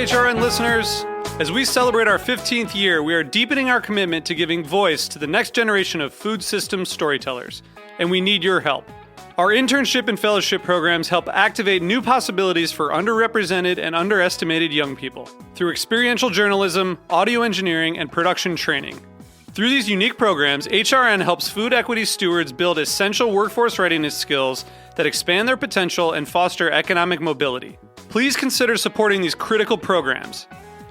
HRN listeners. As we celebrate our 15th year, we are deepening our commitment to giving voice to the next generation of food systems storytellers, and we need your help. Our internship and fellowship programs help activate new possibilities for underrepresented and underestimated young people through experiential journalism, audio engineering, and production training. Through these unique programs, HRN helps food equity stewards build essential workforce readiness skills that expand their potential and foster economic mobility. Please consider supporting these critical programs.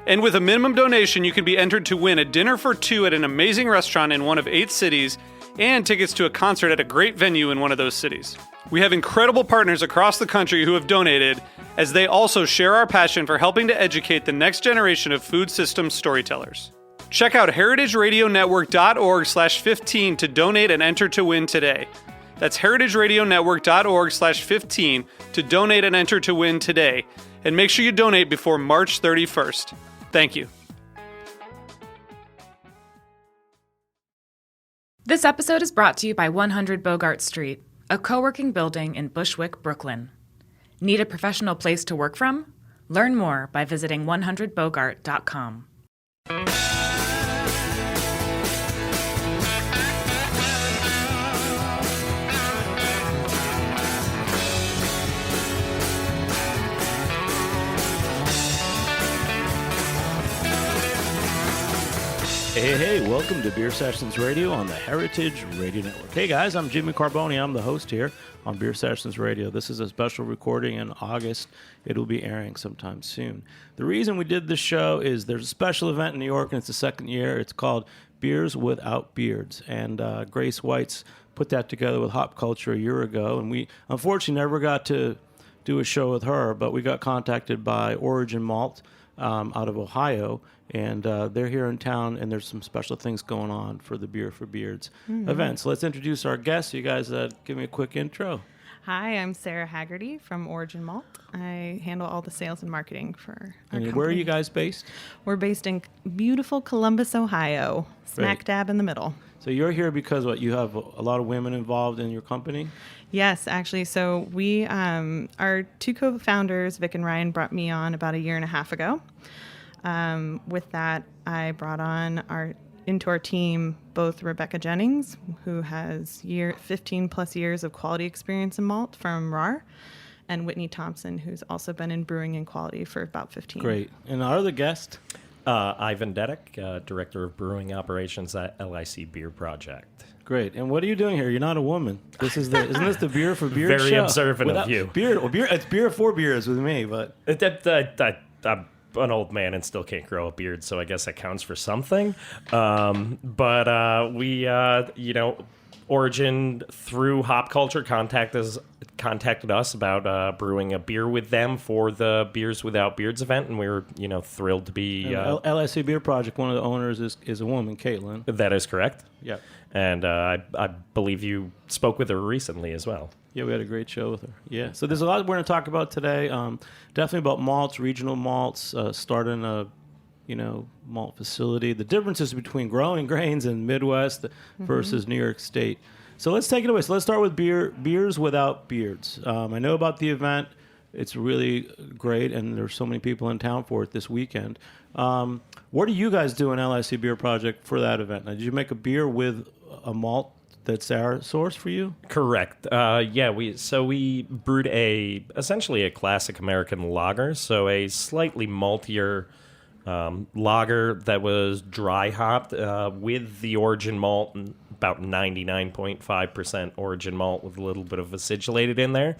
And with a minimum donation, you can be entered to win a dinner for two at an amazing restaurant in one of 8 cities and tickets to a concert at a great venue in one of those cities. We have incredible partners across the country who have donated, as they also share our passion for helping to educate the next generation of food systems storytellers. Check out heritageradionetwork.org/15 to donate and enter to win today. That's heritageradionetwork.org/15 to donate and enter to win today. And make sure you donate before March 31st. Thank you. This episode is brought to you by 100 Bogart Street, a co-working building in Bushwick, Brooklyn. Need a professional place to work from? Learn more by visiting 100bogart.com. Hey, welcome to Beer Sessions Radio on the Heritage Radio Network. Hey guys, I'm Jimmy Carboni. I'm the host here on Beer Sessions Radio. This is a special recording in August. It'll be airing sometime soon. The reason we did this show is there's a special event in New York, and it's the second year. It's called Beers Without Beards, and Grace White's put that together with Hop Culture a year ago, and we unfortunately never got to do a show with her, but we got contacted by Origin Malt out of Ohio, and they're here in town, and there's some special things going on for the Beer for Beards event. So let's introduce our guests. You guys give me a quick intro. Hi, I'm Sarah Haggerty from Origin Malt. I handle all the sales and marketing for our company. Where are you guys based? We're based in beautiful Columbus, Ohio, smack dab in the middle. So you're here because you have a lot of women involved in your company? Yes, actually. So we, our two co-founders, Vic and Ryan, brought me on about 1.5 years ago. With that, I brought on into our team both Rebecca Jennings, who has 15 plus years of quality experience in malt from RAR, and Whitney Thompson, who's also been in brewing and quality for about 15. Great. And our other guest? Ivan Dedek, Director of Brewing Operations at LIC Beer Project. Great. And what are you doing here? You're not a woman. Isn't this the Beer for Beards show? Very observant of you. It's beer for beers with me, but I'm an old man and still can't grow a beard, so I guess that counts for something. But we, Origin through Hop Culture contacted us about brewing a beer with them for the Beers Without Beards event, and we were, thrilled to be. LSC Beer Project, one of the owners is a woman, Caitlin. That is correct. Yeah. And I believe you spoke with her recently as well. Yeah, we had a great show with her. Yeah. So there's a lot we're going to talk about today. Definitely about malts, regional malts, starting a malt facility, the differences between growing grains in Midwest versus New York State. So let's take it away. So let's start with Beers Without Beards. I know about the event. It's really great, and there's so many people in town for it this weekend. What do you guys do in LIC Beer Project for that event? Now, did you make a beer with a malt that's our source for you? Correct. We brewed essentially a classic American lager, so a slightly maltier lager that was dry hopped with the Origin malt, about 99.5% Origin malt with a little bit of acidulated in there,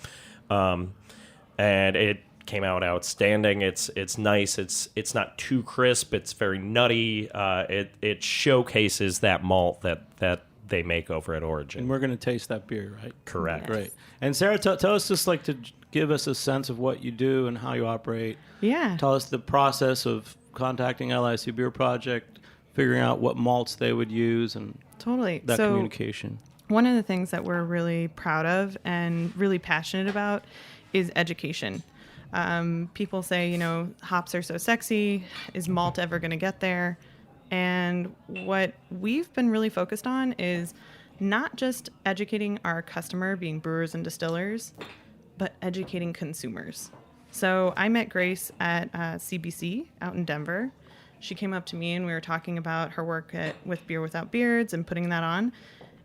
and it came out outstanding. It's nice. It's not too crisp. It's very nutty. It showcases that malt that they make over at Origin. And we're going to taste that beer, right? Correct. Yes. Great. And Sarah, tell us just to give us a sense of what you do and how you operate. Yeah. Tell us the process of contacting LIC Beer Project, figuring out what malts they would use, and Totally. that So communication. one of the things that we're really proud of and really passionate about is education. People say, hops are so sexy. Is malt ever going to get there? And what we've been really focused on is not just educating our customer, being brewers and distillers, but educating consumers. So I met Grace at CBC out in Denver. She came up to me and we were talking about her work with Beer Without Beards and putting that on.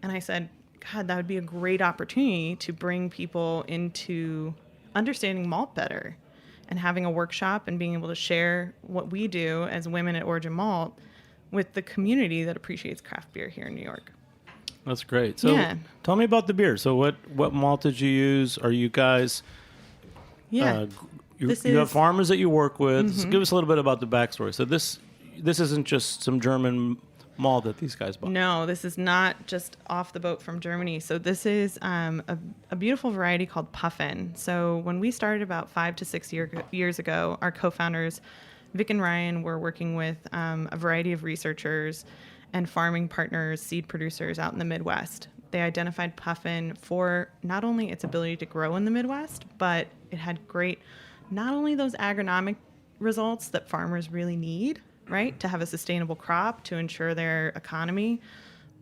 And I said, God, that would be a great opportunity to bring people into understanding malt better and having a workshop and being able to share what we do as women at Origin Malt with the community that appreciates craft beer here in New York. That's great. So Yeah. tell me about the beer. So what malt did you use? Are you guys... Yeah. You This have is- farmers that you work with. So give us a little bit about the backstory. So this isn't just some German malt that these guys bought. No, this is not just off the boat from Germany. So this is a beautiful variety called Puffin. So when we started about 5 to 6 years ago, our co-founders, Vic and Ryan, were working with a variety of researchers and farming partners, seed producers out in the Midwest. They identified Puffin for not only its ability to grow in the Midwest, but it had great, not only those agronomic results that farmers really need, right, to have a sustainable crop to ensure their economy,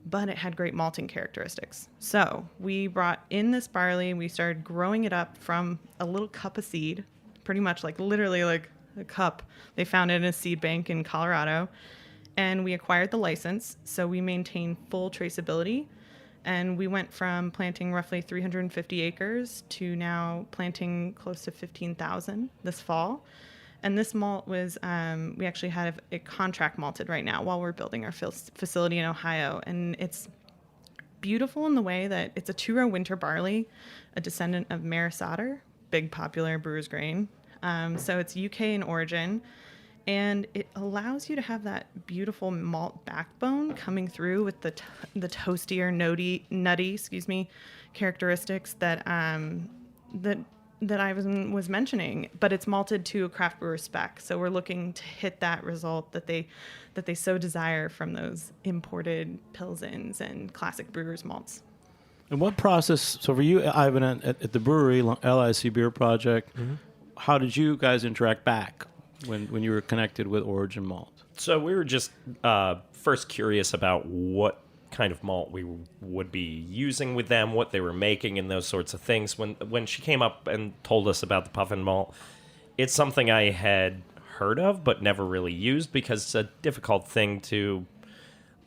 but it had great malting characteristics. So we brought in this barley, we started growing it up from a little cup of seed, pretty much like literally like a cup. They found it in a seed bank in Colorado, and we acquired the license, so we maintain full traceability. And we went from planting roughly 350 acres to now planting close to 15,000 this fall. And this malt was, we actually have it contract malted right now while we're building our facility in Ohio. And it's beautiful in the way that it's a two-row winter barley, a descendant of Maris Otter, big popular brewer's grain. So it's UK in origin. And it allows you to have that beautiful malt backbone coming through with the toasty or nutty, characteristics that I was mentioning. But it's malted to a craft brewer spec, so we're looking to hit that result that they so desire from those imported Pilsens and classic brewers malts. And what process? So for you, Ivan, at the brewery, LIC Beer Project, how did you guys interact back when you were connected with Origin Malt? So we were just first curious about what kind of malt we would be using with them, what they were making, and those sorts of things. When she came up and told us about the Puffin malt, it's something I had heard of but never really used because it's a difficult thing to,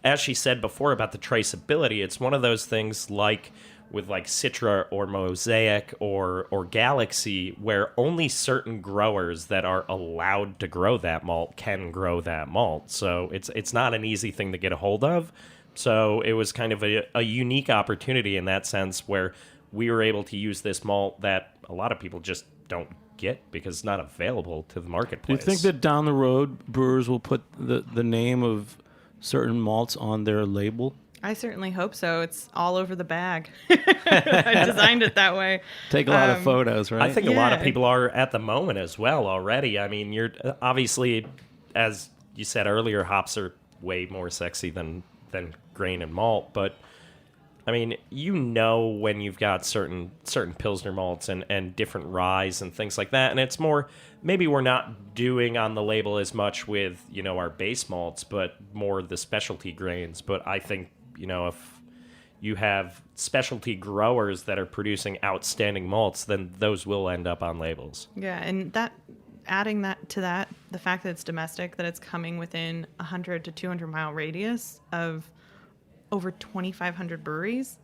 as she said before about the traceability, it's one of those things like with like Citra or Mosaic or Galaxy, where only certain growers that are allowed to grow that malt can grow that malt. So it's not an easy thing to get a hold of. So it was kind of a unique opportunity in that sense where we were able to use this malt that a lot of people just don't get because it's not available to the Do marketplace. you think that down the road brewers will put the name of certain malts on their label? I certainly hope so. It's all over the bag. I designed it that way. Take a lot of photos, right? I think a lot of Yeah. people are at the moment as well already. I mean, you're obviously, as you said earlier, hops are way more sexy than grain and malt. But I mean, when you've got certain Pilsner malts and different ryes and things like that, and it's more, maybe we're not doing on the label as much with our base malts, but more the specialty grains. But I think if you have specialty growers that are producing outstanding malts, then those will end up on labels. Yeah, and adding that to that, the fact that it's domestic, that it's coming within 100 to 200 mile radius of over 2,500 breweries.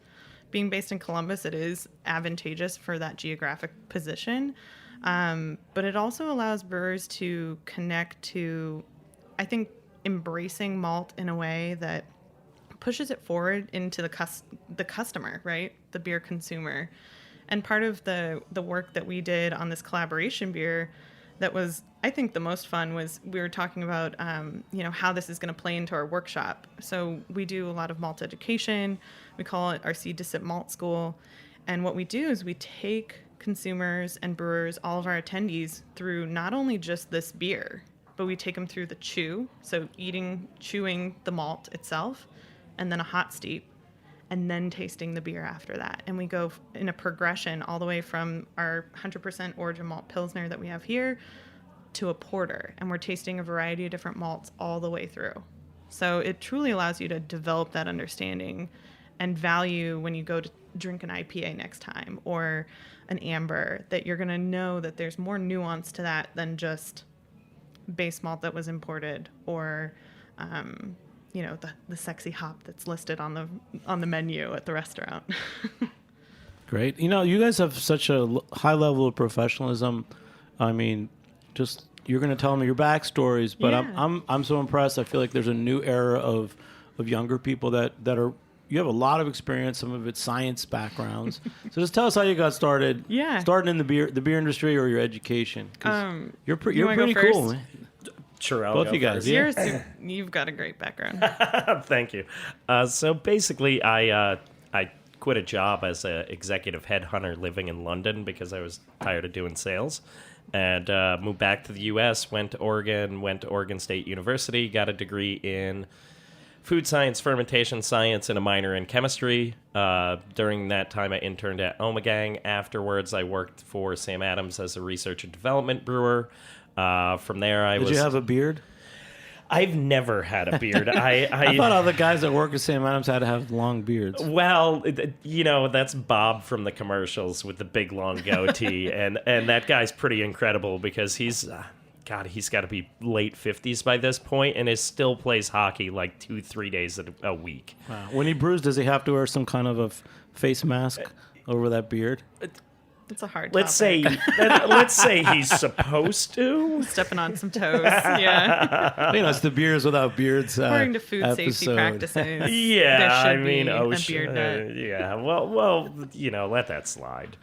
Being based in Columbus, it is advantageous for that geographic position. But it also allows brewers to connect to, I think, embracing malt in a way that pushes it forward into the customer, right? The beer consumer. And part of the work that we did on this collaboration beer that was, I think, the most fun was we were talking about, how this is going to play into our workshop. So we do a lot of malt education. We call it our Seed to Sip Malt School. And what we do is we take consumers and brewers, all of our attendees, through not only just this beer, but we take them through the chew. So chewing the malt itself, and then a hot steep, and then tasting the beer after that. And we go in a progression all the way from our 100% Origin Malt Pilsner that we have here to a porter. And we're tasting a variety of different malts all the way through. So it truly allows you to develop that understanding and value when you go to drink an IPA next time or an amber, that you're going to know that there's more nuance to that than just base malt that was imported or the sexy hop that's listed on the menu at the restaurant. Great. You guys have such a high level of professionalism. I mean, just you're going to tell me your backstories, but Yeah. I'm so impressed. I feel like there's a new era of younger people that are. You have a lot of experience, some of it's science backgrounds. So just tell us how you got started. Yeah. Starting in the beer industry or your education. 'Cause you're you wanna pretty go cool, first? man. Sure, I'll Both go you guys, first. yeah. You've got a great background. Thank you. So basically, I quit a job as an executive headhunter living in London because I was tired of doing sales, and moved back to the U.S. Went to Oregon State University, got a degree in food science, fermentation science, and a minor in chemistry. During that time, I interned at Omegang. Afterwards, I worked for Sam Adams as a research and development brewer. From there, Did you have a beard? I've never had a beard. I thought all the guys that work at Sam Adams had to have long beards. Well, that's Bob from the commercials with the big long goatee, and that guy's pretty incredible because he's got to be late 50s by this point, and still plays hockey like 2-3 days a week. Wow. When he brews, does he have to wear some kind of a face mask over that beard? It's a hard Let's topic. say he's supposed to. Stepping on some toes. Yeah. It's the beers without beards. According to food safety episode. practices. Yeah, there should I mean, be a OSHA. beard nut. Yeah, well, let that slide.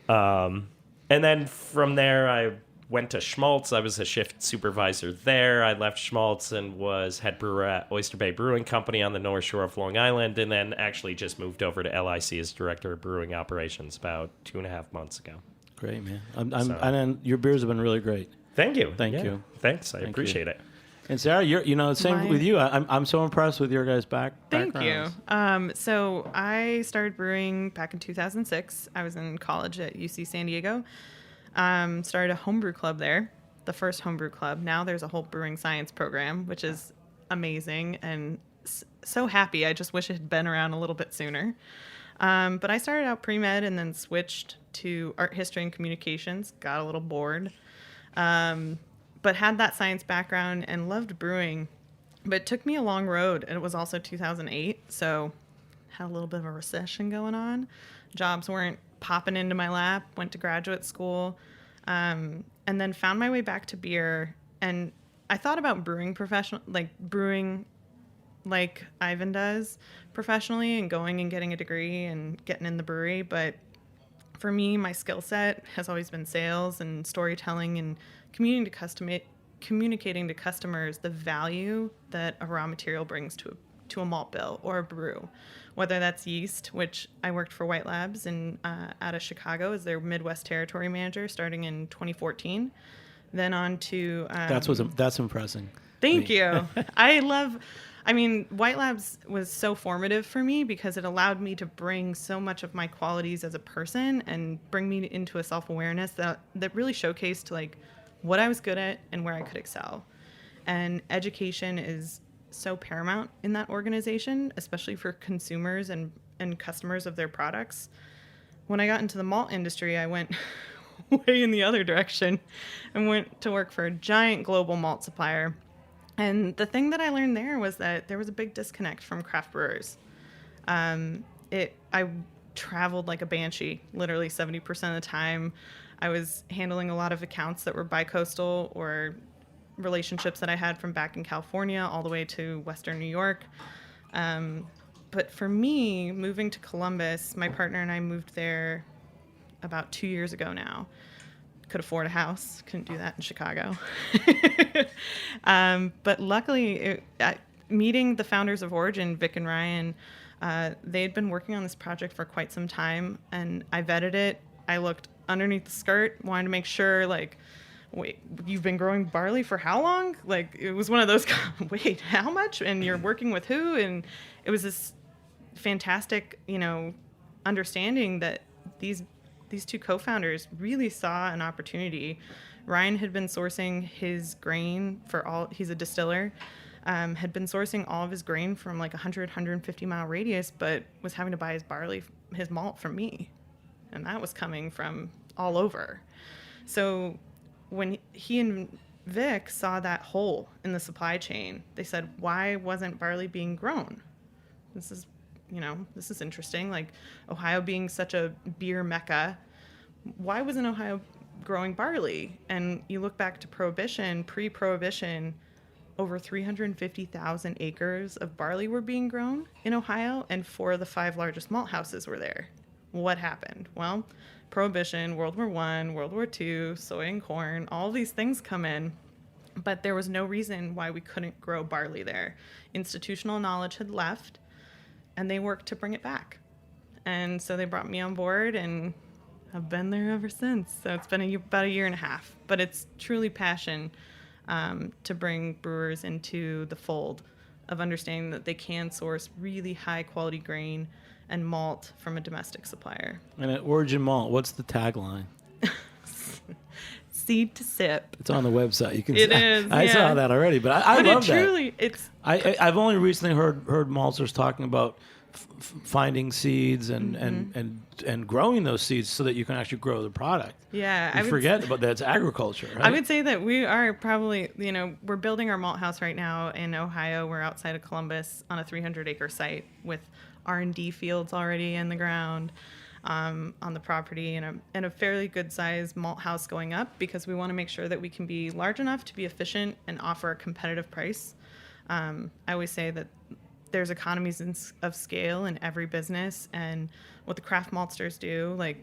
And then from there, I went to Schmaltz. I was a shift supervisor there. I left Schmaltz and was head brewer at Oyster Bay Brewing Company on the North Shore of Long Island, and then actually just moved over to LIC as director of brewing operations about 2.5 months ago. Great, man. And then your beers have been really great. Thank you. Thank Yeah. you. Thanks. I Thank appreciate you. it. And Sarah, same with you. I'm so impressed with your guys' Thank backgrounds. you. So I started brewing back in 2006. I was in college at UC San Diego. Started a homebrew club there, the first homebrew club. Now there's a whole brewing science program, which is amazing and so happy. I just wish it had been around a little bit sooner. But I started out pre-med and then switched to art history and communications, got a little bored, but had that science background and loved brewing. But it took me a long road, and it was also 2008, so had a little bit of a recession going on. Jobs weren't popping into my lap, went to graduate school, and then found my way back to beer. And I thought about brewing brewing like Ivan does professionally and going and getting a degree and getting in the brewery. But for me, my skill set has always been sales and storytelling and communicating to customers the value that a raw material brings to a malt bill or a brew, whether that's yeast, which I worked for White Labs out of Chicago as their Midwest territory manager starting in 2014. Then on to That's impressive. Thank you. White Labs was so formative for me because it allowed me to bring so much of my qualities as a person and bring me into a self-awareness that really showcased like what I was good at and where I could excel. And education is so paramount in that organization, especially for consumers and customers of their products. When I got into the malt industry, I went way in the other direction and went to work for a giant global malt supplier. And the thing that I learned there was that there was a big disconnect from craft brewers. I traveled like a banshee, literally 70% of the time. I was handling a lot of accounts that were bi-coastal or relationships that I had from back in California all the way to Western New York. But for me, moving to Columbus, my partner and I moved there about 2 years ago now. Could afford a house. Couldn't do that in Chicago. But luckily, meeting the founders of Origin, Vic and Ryan, they had been working on this project for quite some time, and I vetted it. I looked underneath the skirt, wanted to make sure, like, wait, you've been growing barley for how long? Like, it was one of those, wait, how much? And you're working with who? And it was this fantastic, understanding that these two co-founders really saw an opportunity. Ryan had been sourcing his grain he's a distiller, had been sourcing all of his grain from like 150 mile radius, but was having to buy his malt from me. And that was coming from all over. So when he and Vic saw that hole in the supply chain, they said, why wasn't barley being grown? This is interesting. Like, Ohio being such a beer mecca, why wasn't Ohio growing barley? And you look back to Prohibition, pre-Prohibition, over 350,000 acres of barley were being grown in Ohio, and 4 of the 5 largest malt houses were there. What happened? Well, Prohibition, World War I, World War II, soy and corn, all these things come in, but there was no reason why we couldn't grow barley there. Institutional knowledge had left, and they worked to bring it back. And so they brought me on board, and I've been there ever since. So it's been about a year and a half, but it's truly passion to bring brewers into the fold of understanding that they can source really high quality grain and malt from a domestic supplier. And at Origin Malt, what's the tagline? Seed to sip. It's on the website. You can. It is. I saw that already, but I love that. Truly, it's. I've only recently heard maltsters talking about finding seeds and growing those seeds so that you can actually grow the product. Yeah, You forget about that. It's agriculture, right? I would say that we are probably, we're building our malt house right now in Ohio. We're outside of Columbus on a 300-acre site with R&D fields already in the ground on the property, and a fairly good-sized malt house going up, because we want to make sure that we can be large enough to be efficient and offer a competitive price. I always say that there's economies of scale in every business, and what the craft maltsters do, like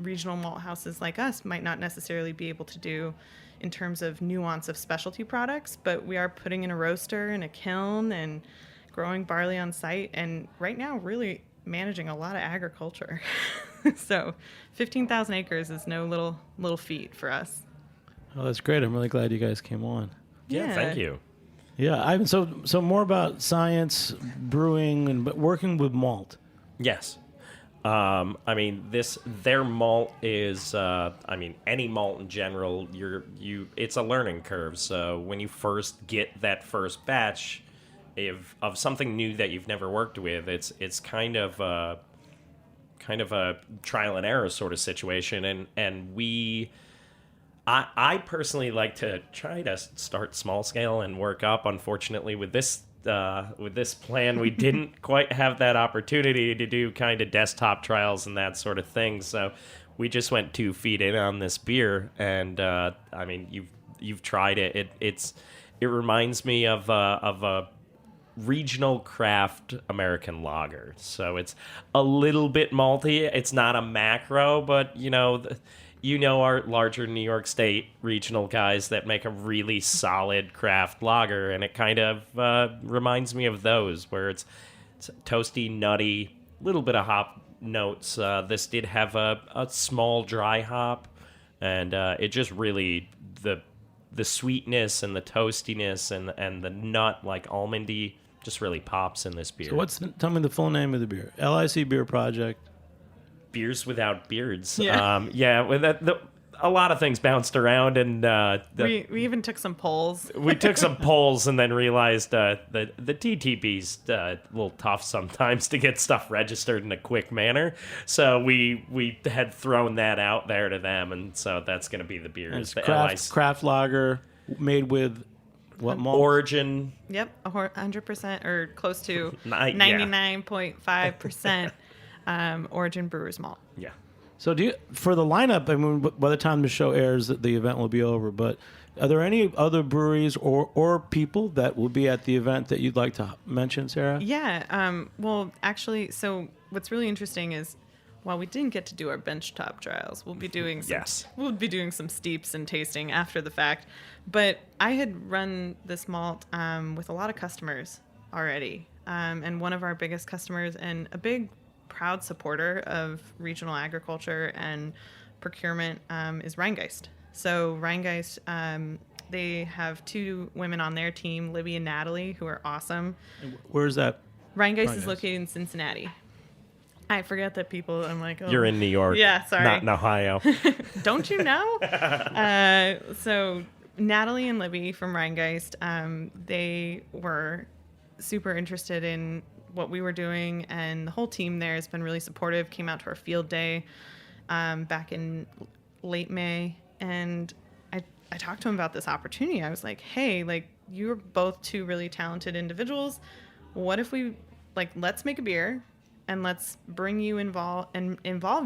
regional malt houses like us, might not necessarily be able to do in terms of nuance of specialty products, but we are putting in a roaster and a kiln and growing barley on site, and right now really managing a lot of agriculture. So 15,000 acres is no little feat for us. Oh, that's great. I'm really glad you guys came on. Yeah, thank you. Yeah, Ivan, so more about science, brewing, and working with malt. Yes. I mean, their malt is, any malt in general, it's a learning curve. So when you first get that first batch of something new that you've never worked with, it's kind of a trial and error sort of situation. And I personally like to try to start small scale and work up. Unfortunately, with this plan, we didn't quite have that opportunity to do kind of desktop trials and that sort of thing. So we just went 2 feet in on this beer, and you've tried it. It reminds me of a regional craft American lager. So it's a little bit malty. It's not a macro, but our larger New York State regional guys that make a really solid craft lager, and it kind of reminds me of those, where it's toasty, nutty, little bit of hop notes. This did have a small dry hop, and it just really, the sweetness and the toastiness and the nut, like almondy, just really pops in this beer. So tell me the full name of the beer. LIC Beer Project. Beers Without Beards. Yeah. With a lot of things bounced around, and we even took some polls. We took some polls and then realized the TTP's a little tough sometimes to get stuff registered in a quick manner. So we had thrown that out there to them, and so that's going to be the beer. It's the craft lager made with what malt? Origin. Yep, 100% or close to Yeah. 99.5% Origin Brewers Malt. Yeah. So for the lineup, I mean, by the time the show airs, the event will be over, but are there any other breweries or people that will be at the event that you'd like to mention, Sarah? Yeah. Well, actually, so what's really interesting is, while we didn't get to do our benchtop trials, we'll be doing some steeps and tasting after the fact. But I had run this malt with a lot of customers already, and one of our biggest customers and a big proud supporter of regional agriculture and procurement is Rheingeist. So Rheingeist, they have 2 women on their team, Libby and Natalie, who are awesome. Where's that? Rheingeist is located in Cincinnati. I forget that people, I'm like, oh. You're in New York. Yeah, sorry. Not in Ohio. Don't you know? So Natalie and Libby from Rheingeist, they were super interested in what we were doing, and the whole team there has been really supportive. Came out to our field day back in late May, and I talked to him about this opportunity. I was like, hey, like, you're both two really talented individuals. What if we, like, let's make a beer and let's bring you involve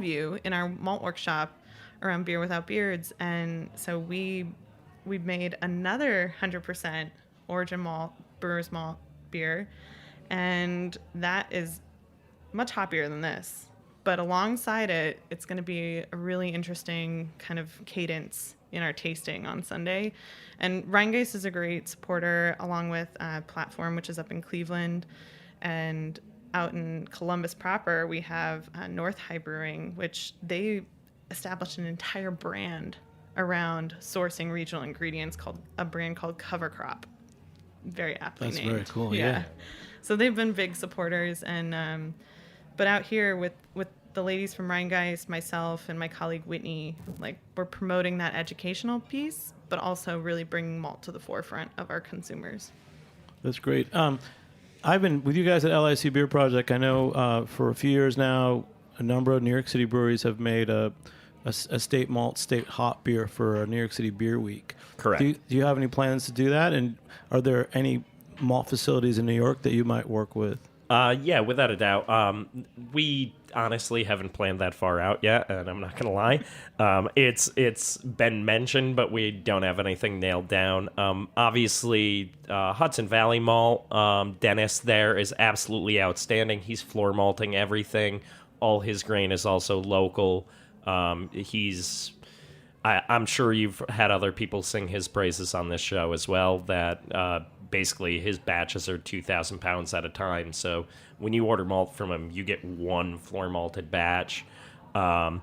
you in our malt workshop around Beer Without Beards. And so we made another 100% Origin Malt, Brewer's Malt beer, and that is much hoppier than this. But alongside it, it's going to be a really interesting kind of cadence in our tasting on Sunday. And Rheingeist is a great supporter, along with Platform, which is up in Cleveland. And out in Columbus proper, we have North High Brewing, which they established an entire brand around sourcing regional ingredients, called a brand called Cover Crop. Very aptly named. That's very cool, yeah. So they've been big supporters, and but out here with the ladies from Rheingeist, myself, and my colleague Whitney, like, we're promoting that educational piece, but also really bringing malt to the forefront of our consumers. That's great. I've been with you guys at LIC Beer Project. I know for a few years now, a number of New York City breweries have made a state malt, state hop beer for New York City Beer Week. Correct. Do you have any plans to do that? And are there any malt facilities in New York that you might work with? Yeah, without a doubt. We honestly haven't planned that far out yet, and I'm not going to lie. It's been mentioned, but we don't have anything nailed down. Obviously, Hudson Valley Malt, Dennis there is absolutely outstanding. He's floor malting everything. All his grain is also local. I'm sure you've had other people sing his praises on this show as well, that basically his batches are 2,000 pounds at a time. So when you order malt from him, you get one floor malted batch. Hop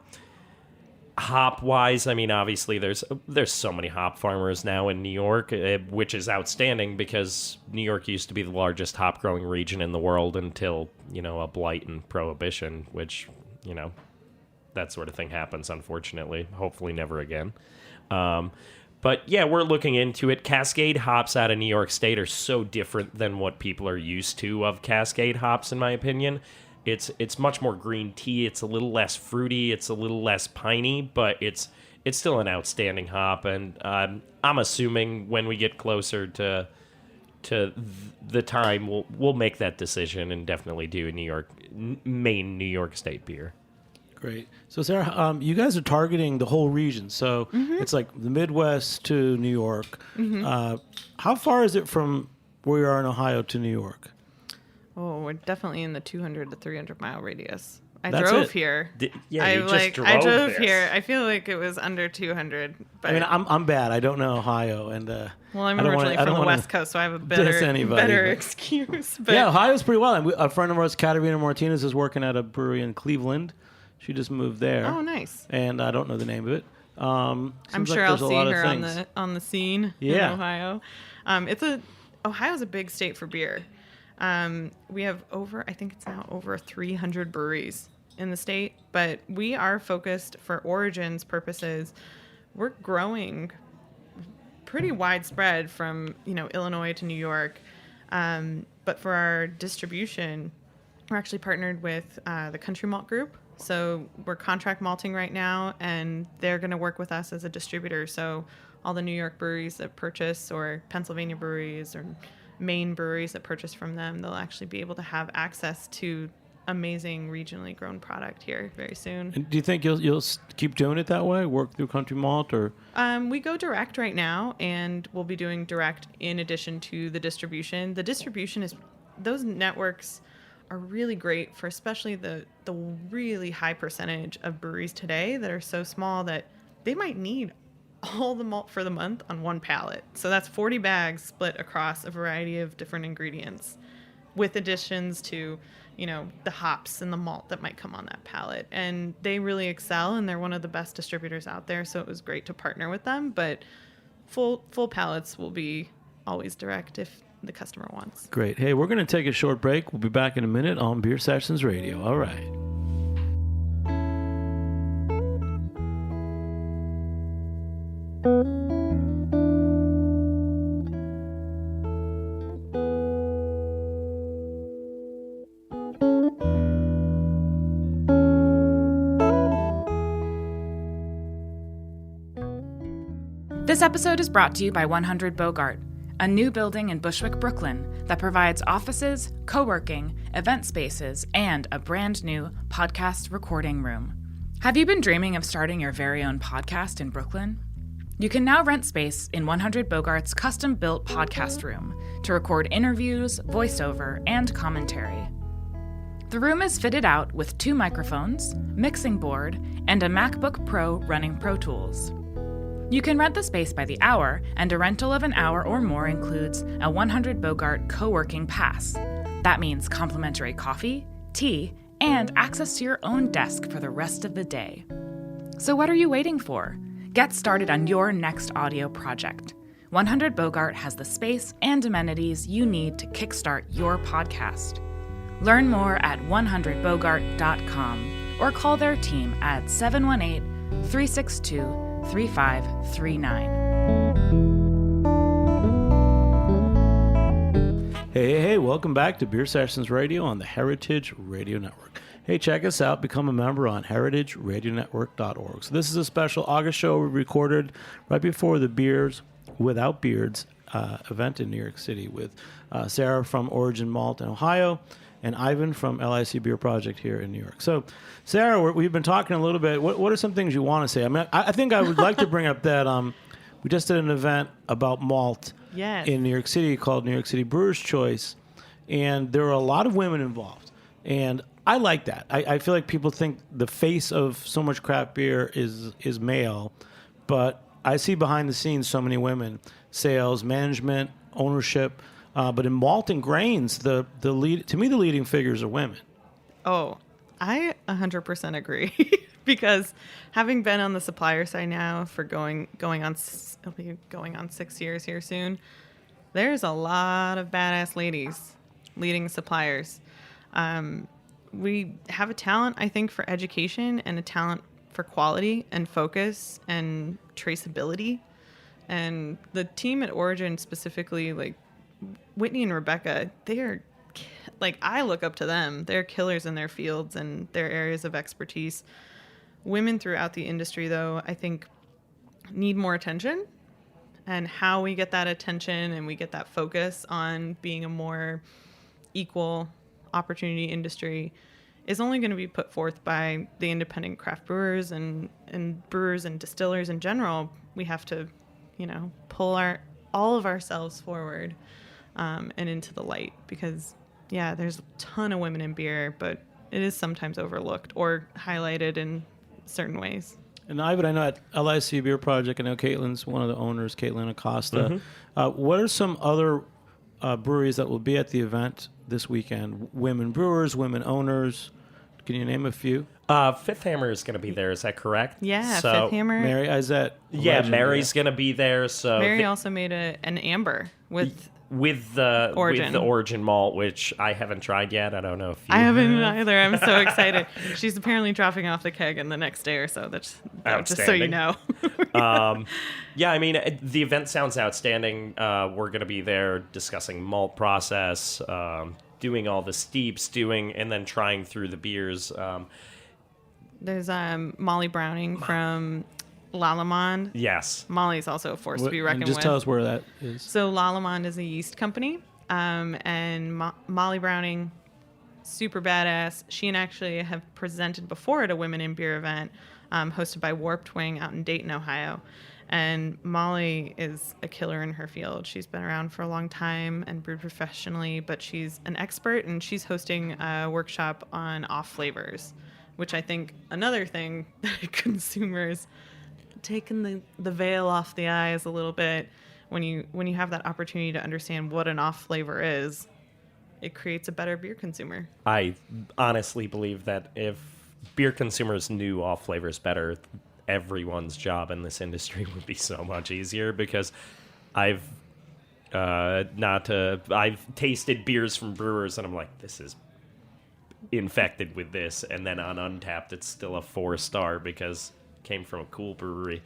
wise, I mean, obviously there's so many hop farmers now in New York, which is outstanding because New York used to be the largest hop growing region in the world until, a blight and prohibition, which, that sort of thing happens, unfortunately. Hopefully never again. But yeah, we're looking into it. Cascade hops out of New York State are so different than what people are used to of Cascade hops, in my opinion. It's much more green tea. It's a little less fruity. It's a little less piney, but it's still an outstanding hop. And I'm assuming when we get closer to the time, we'll make that decision and definitely do a Maine New York State beer. Great. So, Sarah, you guys are targeting the whole region. So it's like the Midwest to New York. How far is it from where you are in Ohio to New York? Oh, we're definitely in the 200 to 300 mile radius. I That's drove it. here. I drove here. I feel like it was under 200. But I mean, I'm bad. I don't know Ohio, and well, I'm originally from the West Coast, so I have a better excuse. But yeah, Ohio's pretty well. And a friend of ours, Katerina Martinez, is working at a brewery in Cleveland. She just moved there. Oh, nice. And I don't know the name of it. I'm sure I'll see her on the scene in Ohio. Ohio's a big state for beer. We have I think it's now over 300 breweries in the state, but we are focused for Origin's purposes. We're growing pretty widespread from, Illinois to New York. But for our distribution, we're actually partnered with the Country Malt Group. So we're contract malting right now, and they're going to work with us as a distributor. So all the New York breweries that purchase, or Pennsylvania breweries, or Maine breweries that purchase from them, they'll actually be able to have access to amazing regionally grown product here very soon. And do you think you'll keep doing it that way, work through Country Malt, or? We go direct right now, and we'll be doing direct in addition to the distribution. The distribution those networks are really great for especially the really high percentage of breweries today that are so small that they might need all the malt for the month on one pallet. So that's 40 bags split across a variety of different ingredients with additions to, the hops and the malt that might come on that pallet. And they really excel, and they're one of the best distributors out there. So it was great to partner with them, but full pallets will be always direct if the customer wants. Great. Hey, we're going to take a short break. We'll be back in a minute on Beer Sessions Radio. All right. This episode is brought to you by 100 Bogart, a new building in Bushwick, Brooklyn that provides offices, co-working, event spaces, and a brand new podcast recording room. Have you been dreaming of starting your very own podcast in Brooklyn? You can now rent space in 100 Bogart's custom-built podcast room to record interviews, voiceover, and commentary. The room is fitted out with 2 microphones, mixing board, and a MacBook Pro running Pro Tools. You can rent the space by the hour, and a rental of an hour or more includes a 100 Bogart co-working pass. That means complimentary coffee, tea, and access to your own desk for the rest of the day. So what are you waiting for? Get started on your next audio project. 100 Bogart has the space and amenities you need to kickstart your podcast. Learn more at 100bogart.com or call their team at 718-362-3539. Hey, welcome back to Beer Sessions Radio on the Heritage Radio Network. Hey, check us out. Become a member on heritageradionetwork.org. So this is a special August show we recorded right before the Beers Without Beards event in New York City with Sarah from Origin Malt in Ohio and Ivan from LIC Beer Project here in New York. So, Sarah, we've been talking a little bit. What are some things you want to say? I mean, I think I would like to bring up that we just did an event about malt in New York City called New York City Brewer's Choice, and there were a lot of women involved. And I like that. I feel like people think the face of so much craft beer is male, but I see behind the scenes so many women, sales, management, ownership. But in malt and grains, the leading figures are women. Oh, I 100% agree. Because having been on the supplier side now for going on 6 years here soon, there's a lot of badass ladies leading suppliers. We have a talent, I think, for education and a talent for quality and focus and traceability. And the team at Origin specifically, like Whitney and Rebecca, they are, like, I look up to them. They're killers in their fields and their areas of expertise. Women throughout the industry, though, I think need more attention. And how we get that attention and we get that focus on being a more equal opportunity industry is only going to be put forth by the independent craft brewers and brewers and distillers in general. We have to, pull all of ourselves forward and into the light because, there's a ton of women in beer, but it is sometimes overlooked or highlighted in certain ways. And Ivan, I know at LIC Beer Project, I know Caitlin's one of the owners, Caitlin Acosta. Mm-hmm. What are some other breweries that will be at the event this weekend? Women brewers, women owners. Can you name a few? Fifth Hammer is going to be there. Is that correct? Yeah, so, Fifth Hammer. Mary, is that? Yeah, Mary's going to be there. So Mary also made an amber with the Origin. Origin malt, which I haven't tried yet. I don't know if you I haven't either. I'm so excited. She's apparently dropping off the keg in the next day or so. That's just so you know. Yeah, I mean, the event sounds outstanding. We're going to be there discussing malt process, doing all the steeps, and then trying through the beers. There's Molly Browning from Lallemand. Yes. Molly's also a force to be reckoned with. Just tell us where that is. So Lallemand is a yeast company, and Molly Browning, super badass. She and actually have presented before at a Women in Beer event hosted by Warped Wing out in Dayton, Ohio. And Molly is a killer in her field. She's been around for a long time and brewed professionally, but she's an expert, and she's hosting a workshop on off flavors, which I think another thing that consumers taking the veil off the eyes a little bit when you have that opportunity to understand what an off flavor is, it creates a better beer consumer. I honestly believe that if beer consumers knew off flavors better, everyone's job in this industry would be so much easier, because I've tasted beers from brewers and I'm like, this is infected with this, and then on Untapped it's still a 4-star because it came from a cool brewery.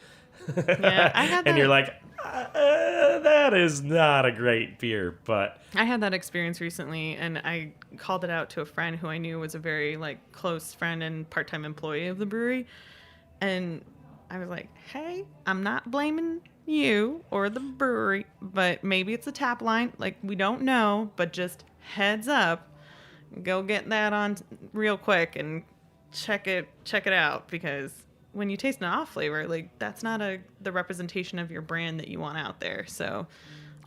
Yeah, I had that. And you're like, that is not a great beer. But I had that experience recently, and I called it out to a friend who I knew was a very close friend and part-time employee of the brewery. And I was like, hey, I'm not blaming you or the brewery, but maybe it's a tap line. Like, we don't know, but just heads up, go get that on real quick and check it out, because when you taste an off flavor, like, that's not the representation of your brand that you want out there. So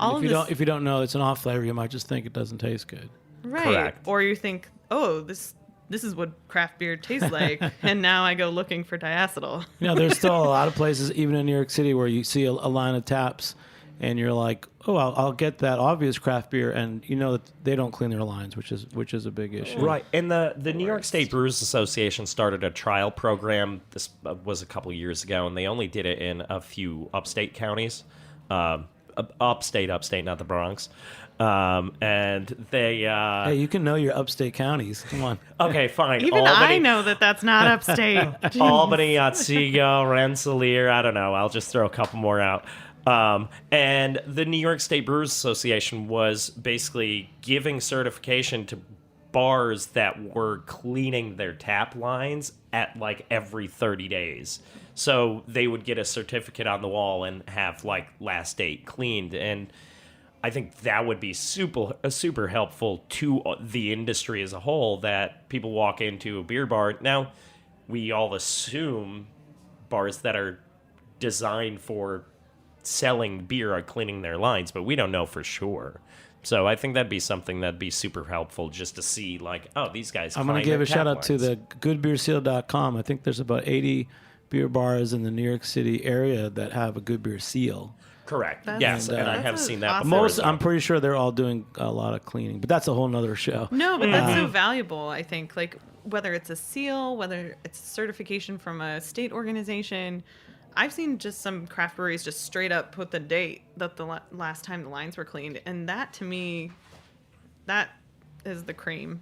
If you don't know it's an off flavor, you might just think it doesn't taste good. right. Correct. Or you think, oh, this is what craft beer tastes like, and now I go looking for diacetyl. There's still a lot of places, even in New York City, where you see a line of taps, and you're like, oh, I'll get that obvious craft beer, and that they don't clean their lines, which is a big issue. Right, and the New York State Brewers Association started a trial program. This was a couple of years ago, and they only did it in a few upstate counties. Upstate, not the Bronx. And they... Hey, you can know your upstate counties. Come on. Okay, fine. Even I know that that's not upstate. Albany, Otsego, Rensselaer, I don't know. I'll just throw a couple more out. And the New York State Brewers Association was basically giving certification to bars that were cleaning their tap lines at like every 30 days. So they would get a certificate on the wall and have like last date cleaned. And I think that would be super helpful to the industry as a whole, that people walk into a beer bar. Now, we all assume bars that are designed for selling beer are cleaning their lines, but we don't know for sure. So I think that'd be something that'd be super helpful, just to see, like, oh, these guys. I'm going to give a shout out to the goodbeerseal.com. I think there's about 80 beer bars in the New York City area that have a Good Beer Seal. Correct. Yes, and I have seen that awesome. before. I'm pretty sure they're all doing a lot of cleaning, but that's a whole nother show. No, but that's so valuable, I think. Like, whether it's a seal, whether it's certification from a state organization. I've seen just some craft breweries just straight up put the date that the last time the lines were cleaned. And that, to me, that is the cream.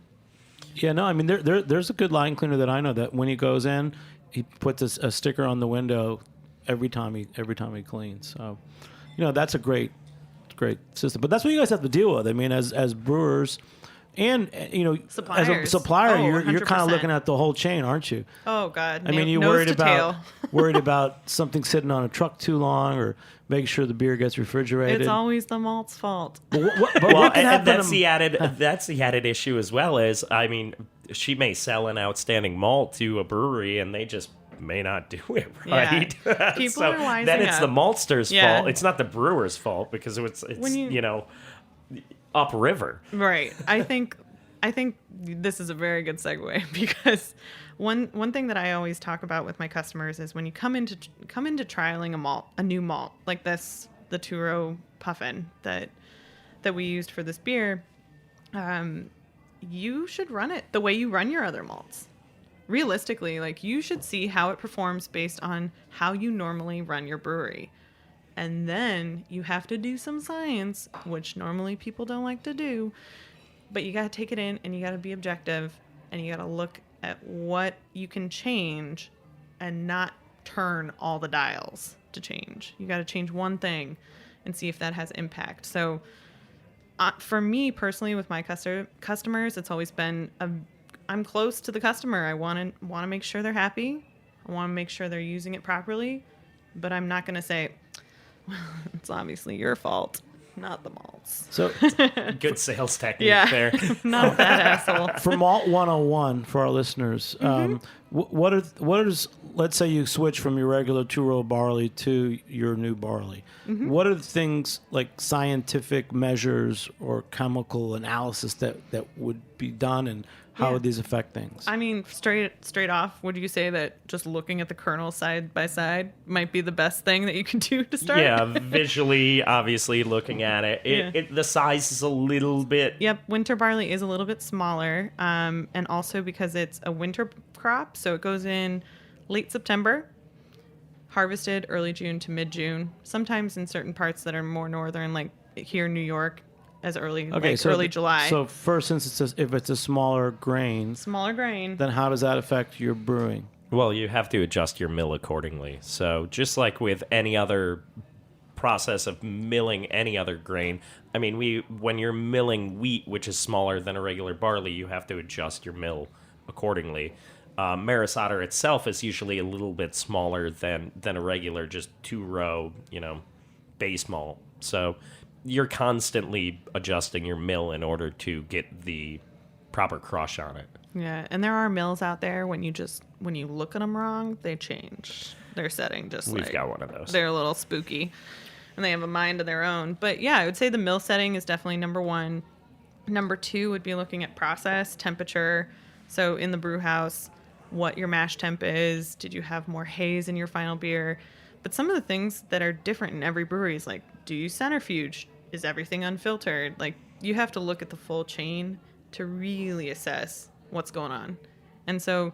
Yeah, no, I mean, there's a good line cleaner that I know that when he goes in, he puts a sticker on the window every time he cleans. So, that's a great system. But that's what you guys have to deal with. I mean, as brewers and, Suppliers. as a supplier, you're kind of 100%. looking at the whole chain, aren't you? Oh, God. I mean, you're worried about something sitting on a truck too long, or making sure the beer gets refrigerated. It's always the malt's fault. But what Well, can and happen? that's the added issue as well. Is, I mean, she may sell an outstanding malt to a brewery, and they just may not do it right. Yeah. People are wising then it's up. the maltster's Yeah. fault. It's not the brewer's fault, because it's When you- upriver. Right. I think this is a very good segue, because one thing that I always talk about with my customers is when you come into trialing a new malt like this, the Two-Row Puffin that we used for this beer, you should run it the way you run your other malts. Realistically, like, you should see how it performs based on how you normally run your brewery. And then you have to do some science, which normally people don't like to do. But you got to take it in, and you got to be objective, and you got to look at what you can change and not turn all the dials to change. You got to change one thing and see if that has impact. So for me personally, with my customers, it's always been I'm close to the customer. I want to make sure they're happy. I want to make sure they're using it properly. But I'm not going to say, it's obviously your fault, not the malts. So Good sales technique Yeah. there. Not that asshole. for Malt 101 for our listeners, what is, let's say you switch from your regular two-row barley to your new barley. What are the things, like scientific measures or chemical analysis that would be done, and how would these affect things? I mean, straight off, would you say that just looking at the kernel side by side might be the best thing that you can do to start? Yeah, visually, obviously, looking at it, the size is a little bit. Yep, winter barley is a little bit smaller, and also because it's a winter crop, so it goes in late September, harvested early June to mid-June. Sometimes in certain parts that are more northern, like here in New York, as early early July. So first instance, if it's a smaller grain, then how does that affect your brewing? Well, you have to adjust your mill accordingly. So just like with any other process of milling any other grain, I mean, when you're milling wheat, which is smaller than a regular barley, you have to adjust your mill accordingly. Maris Otter itself is usually a little bit smaller than a regular just two-row, base malt. So you're constantly adjusting your mill in order to get the proper crush on it. Yeah, and there are mills out there when you look at them wrong, they change their setting. We've got one of those. They're a little spooky, and they have a mind of their own. But yeah, I would say the mill setting is definitely number one. Number two would be looking at process, temperature. So in the brew house, what your mash temp is. Did you have more haze in your final beer? But some of the things that are different in every brewery is like, do you centrifuge? Is everything unfiltered? Like, you have to look at the full chain to really assess what's going on. And so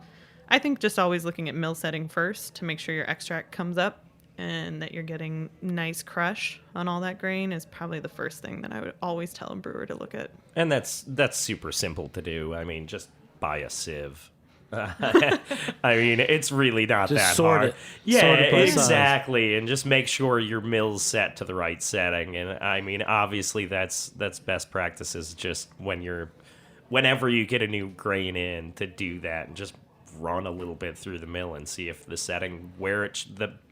I think just always looking at mill setting first to make sure your extract comes up and that you're getting nice crush on all that grain is probably the first thing that I would always tell a brewer to look at. And that's super simple to do. I mean, just buy a sieve. I mean, it's really not Just that sort hard. it. Yeah, Sort it by size. exactly. And just make sure your mill's set to the right setting. And I mean, obviously that's best practices just whenever you get a new grain in to do that and just run a little bit through the mill and see if the setting where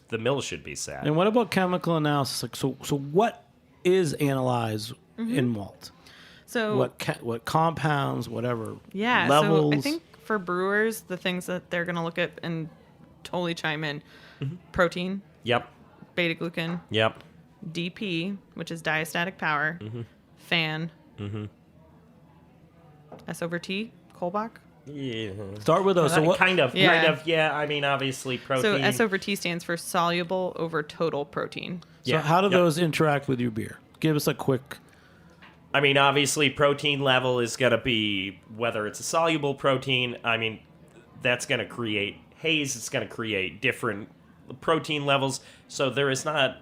the mill should be set. And what about chemical analysis? Like, so what is analyzed in malt? So What compounds, whatever yeah, levels? so I think for brewers, the things that they're going to look at and totally chime in, protein, Yep. beta glucan, Yep. DP, which is diastatic power, fan, S over T, Kolbach. Yeah. Start with those. So what? Kind of. Yeah. Yeah. I mean, obviously, protein. So S over T stands for soluble over total protein. So Yeah. how do Yep. those interact with your beer? Give us a quick. I mean, obviously, protein level is going to be, whether it's a soluble protein, I mean, that's going to create haze. It's going to create different protein levels. So there is not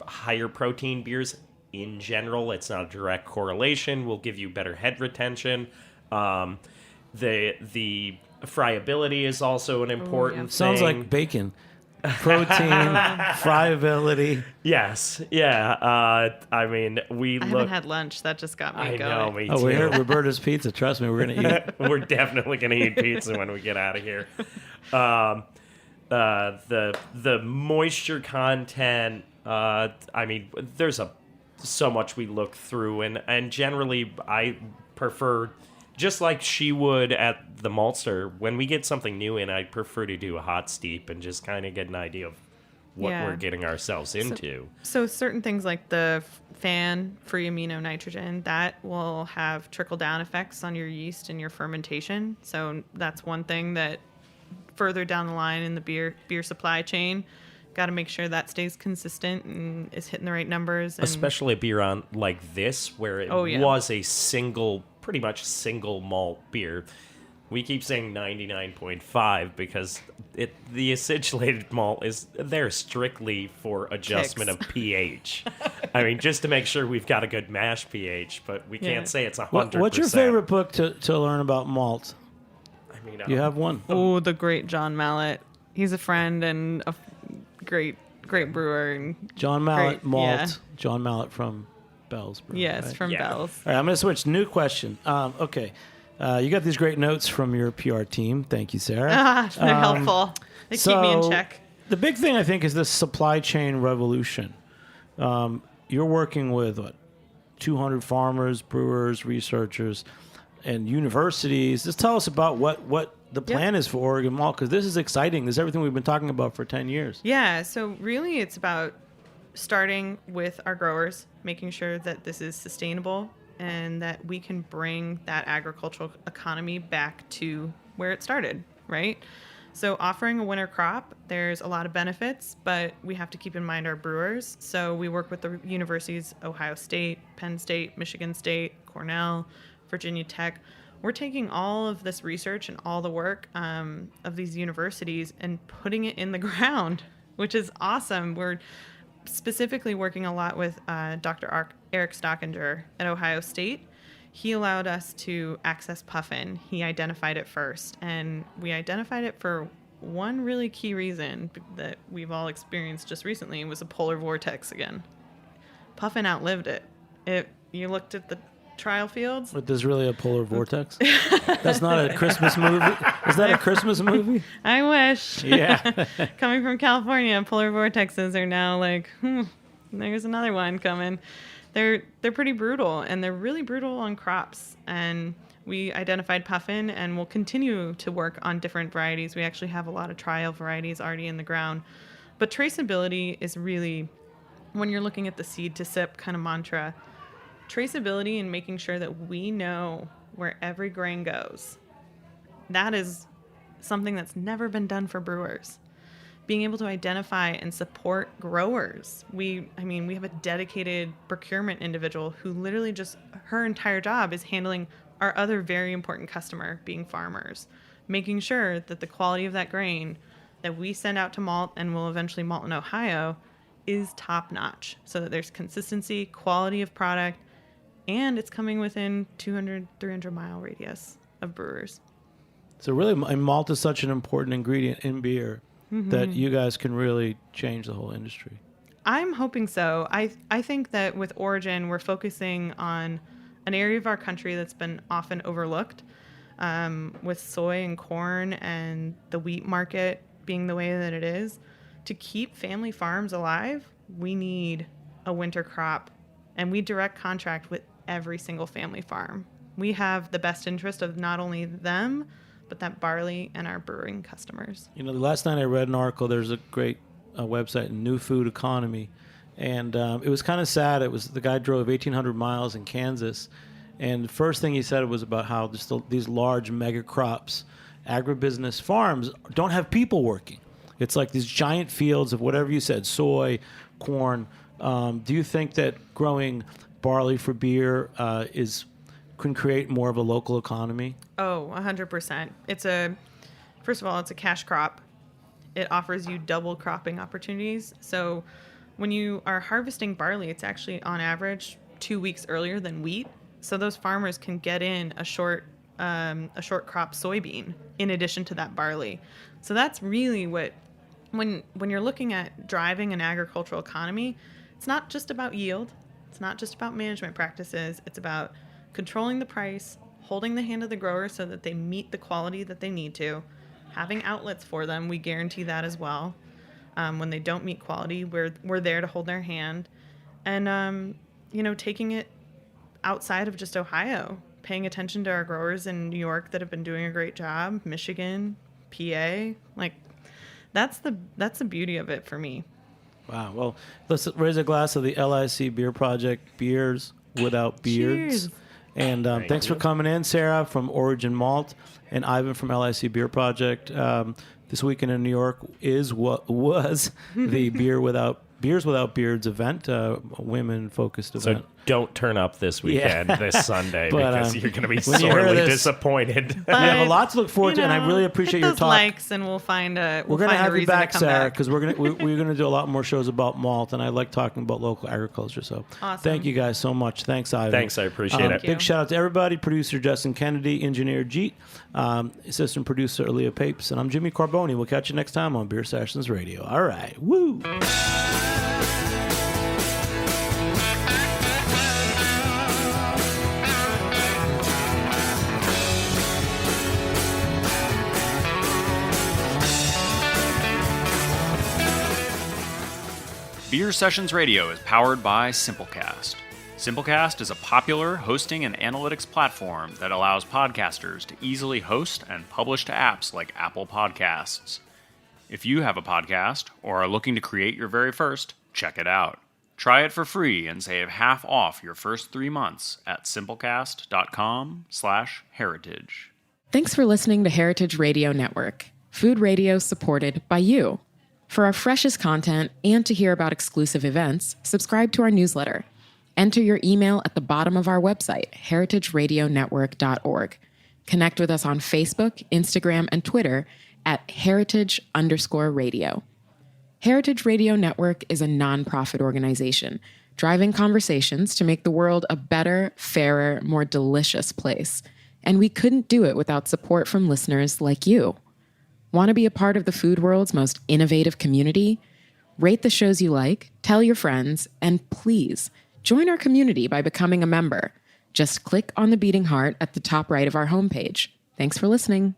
higher protein beers in general. It's not a direct correlation. Will give you better head retention. The friability is also an important thing. Sounds like bacon. Protein, friability. Yes. Yeah. I mean, I haven't had lunch. That just got me I going. know, me Oh, too. we're here at Roberta's Pizza. Trust me, we're going to eat. We're definitely going to eat pizza when we get out of here. The moisture content. I mean, there's so much we look through, and generally, I prefer, just like she would at the Maltster, when we get something new in, I prefer to do a hot steep and just kind of get an idea of what Yeah. we're getting ourselves into. So certain things like the fan free amino nitrogen, that will have trickle down effects on your yeast and your fermentation. So that's one thing that further down the line in the beer supply chain, got to make sure that stays consistent and is hitting the right numbers. And Especially a beer on like this, where it Oh, yeah. was a pretty much single malt beer. We keep saying 99.5 because the acidulated malt is there strictly for adjustment Kicks. of pH. I mean, just to make sure we've got a good mash pH, but we can't Yeah. say it's 100%. What's your favorite book to learn about malt? I mean, You have one. Oh, the great John Mallett. He's a friend and a great brewer. And John Mallett Great, malt. yeah. John Mallett from Bell's Brew. yes, right? from Yeah. Bell's. All right, I'm going to switch. New question. Okay. You got these great notes from your PR team. Thank you, Sarah. They're helpful. They keep me in check. The big thing, I think, is this supply chain revolution. You're working with, 200 farmers, brewers, researchers, and universities. Just tell us about what the plan is for Oregon Malt, because this is exciting. This is everything we've been talking about for 10 years. Yeah, so really it's about starting with our growers, making sure that this is sustainable and that we can bring that agricultural economy back to where it started, right? So offering a winter crop, there's a lot of benefits, but we have to keep in mind our brewers. So we work with the universities, Ohio State, Penn State, Michigan State, Cornell, Virginia Tech. We're taking all of this research and all the work of these universities and putting it in the ground, which is awesome. We're specifically working a lot with Dr. Eric Stockinger at Ohio State. He allowed us to access puffin. He identified it first, and we identified it for one really key reason that we've all experienced just recently was a polar vortex again. Puffin outlived it. You looked at the trial fields. But there's really a polar vortex? That's not a Christmas movie? Is that a Christmas movie? I wish. Yeah. Coming from California, polar vortexes are now like, there's another one coming. They're pretty brutal, and they're really brutal on crops. And we identified puffin, and we'll continue to work on different varieties. We actually have a lot of trial varieties already in the ground. But traceability is really, when you're looking at the seed to sip kind of mantra, traceability and making sure that we know where every grain goes. That is something that's never been done for brewers. Being able to identify and support growers. We have a dedicated procurement individual who literally just, her entire job is handling our other very important customer, being farmers, making sure that the quality of that grain that we send out to malt and will eventually malt in Ohio is top notch, so that there's consistency, quality of product, and it's coming within 200, 300 mile radius of brewers. So really, malt is such an important ingredient in beer that you guys can really change the whole industry. I'm hoping so. I think that with Origin, we're focusing on an area of our country that's been often overlooked, with soy and corn and the wheat market being the way that it is. To keep family farms alive, we need a winter crop, and we direct contract with every single family farm. We have the best interest of not only them, but that barley and our brewing customers. You know, the last night I read an article. There's a great website, New Food Economy, and it was kind of sad. It was the guy drove 1,800 miles in Kansas, and the first thing he said was about how these large mega crops, agribusiness farms don't have people working. It's like these giant fields of whatever you said, soy, corn. Do you think that growing barley for beer can create more of a local economy? Oh, 100%. First of all, it's a cash crop. It offers you double cropping opportunities. So when you are harvesting barley, it's actually on average 2 weeks earlier than wheat. So those farmers can get in a short crop soybean in addition to that barley. So that's really what, when you're looking at driving an agricultural economy, it's not just about yield. It's not just about management practices. It's about controlling the price, holding the hand of the grower so that they meet the quality that they need to, having outlets for them. We guarantee that as well. When they don't meet quality, we're there to hold their hand. And, taking it outside of just Ohio, paying attention to our growers in New York that have been doing a great job, Michigan, PA, that's the beauty of it for me. Wow. Well, let's raise a glass of the LIC Beer Project, beers without beards. Cheers. And thanks for coming in, Sarah from Origin Malt and Ivan from LIC Beer Project. This weekend in New York was the Beers Without Beards event, a women-focused event. So don't turn up this weekend, this Sunday, because you're going to be when you hear sorely this- disappointed. But, we have a lot to look forward to, and I really appreciate hit your those talk. likes, and we'll find We're going to have you back, Sarah, because we're gonna do a lot more shows about malt, and I like talking about local agriculture. So Awesome. Thank you guys so much. Thanks, Ivan. Thanks, I appreciate it. Big shout out to everybody: producer Justin Kennedy, engineer Jeet, assistant producer Aaliyah Papes, and I'm Jimmy Carboni. We'll catch you next time on Beer Sessions Radio. All right, woo. Beer Sessions Radio is powered by Simplecast. Simplecast is a popular hosting and analytics platform that allows podcasters to easily host and publish to apps like Apple Podcasts. If you have a podcast or are looking to create your very first, check it out. Try it for free and save half off your first 3 months at simplecast.com/heritage. Thanks for listening to Heritage Radio Network, food radio supported by you. For our freshest content and to hear about exclusive events, subscribe to our newsletter. Enter your email at the bottom of our website, heritageradionetwork.org. Connect with us on Facebook, Instagram, and Twitter at heritage_radio. Heritage Radio Network is a nonprofit organization driving conversations to make the world a better, fairer, more delicious place. And we couldn't do it without support from listeners like you. Want to be a part of the food world's most innovative community? Rate the shows you like, tell your friends, and please join our community by becoming a member. Just click on the beating heart at the top right of our homepage. Thanks for listening.